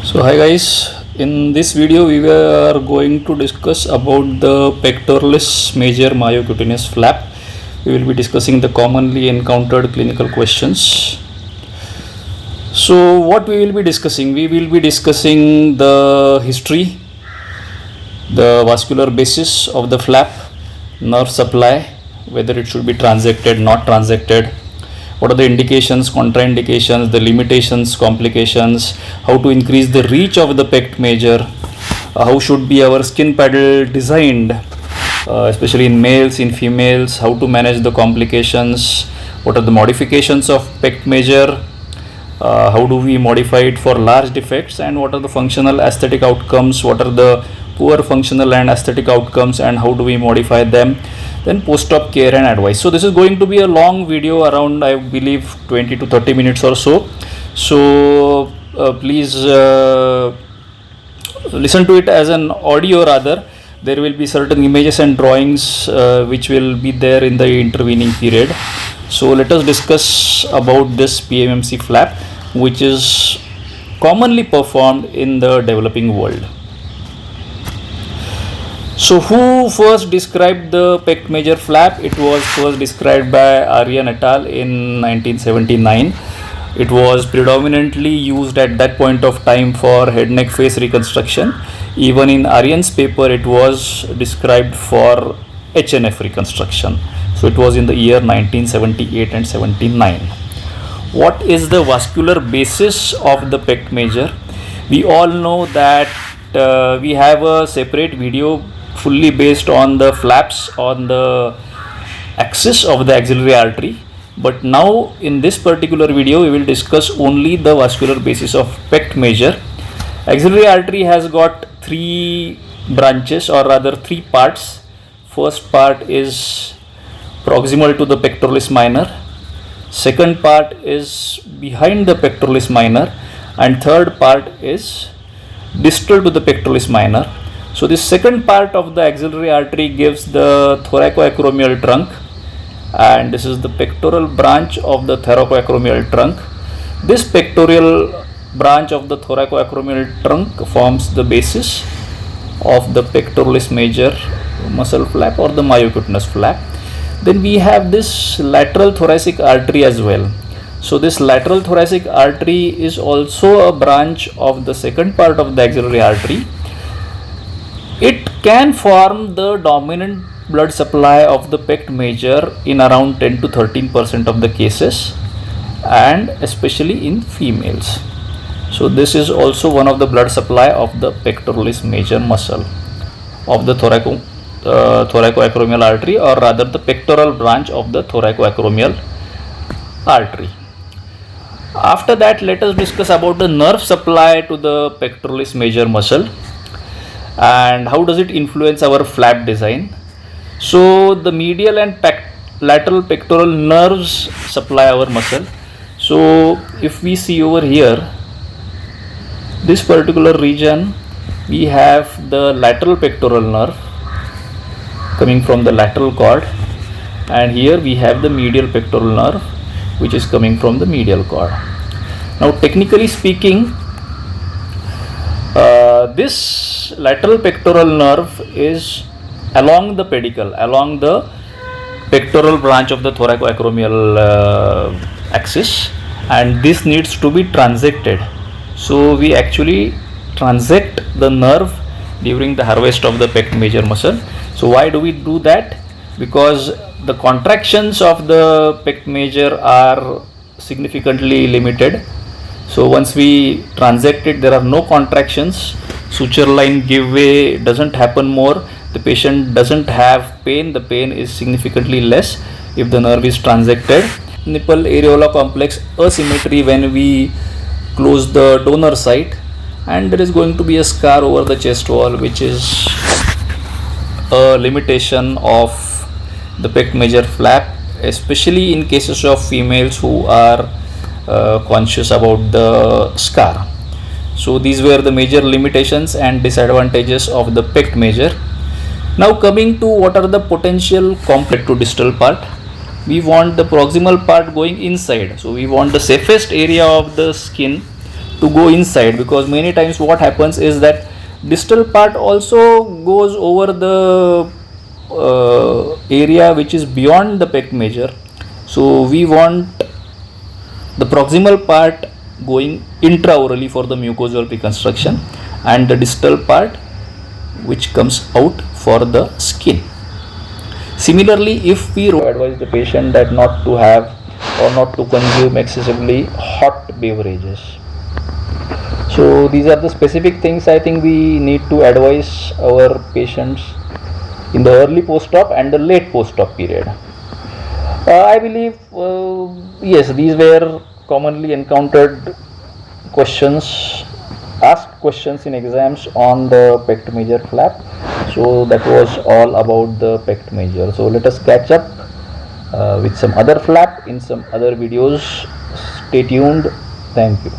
So hi guys, in this video we are going to discuss about the pectoralis major myocutaneous flap. We will be discussing the commonly encountered clinical questions. So what we will be discussing? We will be discussing the history, the vascular basis of the flap, nerve supply, whether it should be transected, not transected, what are the indications, contraindications, the limitations, complications, how to increase the reach of the pect major, how should be our skin paddle designed, especially in males, in females, how to manage the complications, what are the modifications of pect major, how do we modify it for large defects, and what are the functional aesthetic outcomes, what are the poor functional and aesthetic outcomes, and how do we modify them. Then post-op care and advice. So this is going to be a long video, around I believe 20 to 30 minutes or so. So please listen to it as an audio rather. There will be certain images and drawings which will be there in the intervening period. So let us discuss about this PMMC flap, which is commonly performed in the developing world. So who first described the pect major flap? It was first described by Aryan et al. In 1979. It was predominantly used at that point of time for head neck face reconstruction. Even in Aryan's paper it was described for HNF reconstruction. So it was in the year 1978 and 79. What is the vascular basis of the pect major? We all know that we have a separate video fully based on the flaps on the axis of the axillary artery, but now in this particular video we will discuss only the vascular basis of pect major. Axillary artery has got three branches, or rather three parts. First part is proximal to the pectoralis minor, second part is behind the pectoralis minor, and third part is distal to the pectoralis minor. So this second part of the axillary artery gives the thoracoacromial trunk, and this is the pectoral branch of the thoracoacromial trunk. This pectoral branch of the thoracoacromial trunk forms the basis of the pectoralis major muscle flap or the myocutaneous flap. Then we have this lateral thoracic artery as well. So this lateral thoracic artery is also a branch of the second part of the axillary artery. It can form the dominant blood supply of the pect major in around 10 to 13% of the cases, and especially in females. So this is also one of the blood supply of the pectoralis major muscle of the thoracoacromial artery, or rather the pectoral branch of the thoracoacromial artery. After that, let us discuss about the nerve supply to the pectoralis major muscle and how does it influence our flap design. So the medial and lateral pectoral nerves supply our muscle. So if we see over here, this particular region, we have the lateral pectoral nerve coming from the lateral cord, and here we have the medial pectoral nerve which is coming from the medial cord. Now technically speaking, this lateral pectoral nerve is along the pedicle, along the pectoral branch of the thoracoacromial axis, and this needs to be transected. So we actually transect the nerve during the harvest of the pect major muscle. So why do we do that? Because the contractions of the pect major are significantly limited. So once we transect it, there are no contractions, suture line give way doesn't happen more, the patient doesn't have pain, the pain is significantly less if the nerve is transected. Nipple areola complex asymmetry when we close the donor site, and there is going to be a scar over the chest wall, which is a limitation of the pect major flap, especially in cases of females who are conscious about the scar. So these were the major limitations and disadvantages of the pect major. Now coming to what are the potential complex to distal part. We want the proximal part going inside, so we want the safest area of the skin to go inside, because many times what happens is that distal part also goes over the area which is beyond the pec major. So we want the proximal part going intraorally for the mucosal reconstruction, and the distal part which comes out for the skin. Similarly, if we advise the patient that not to have or not to consume excessively hot beverages. So these are the specific things I think we need to advise our patients in the early post-op and the late post-op period. I believe yes, these were commonly encountered questions, asked questions in exams on the pect major flap. So that was all about the pect major. So let us catch up with some other flap in some other videos. Stay tuned. Thank you.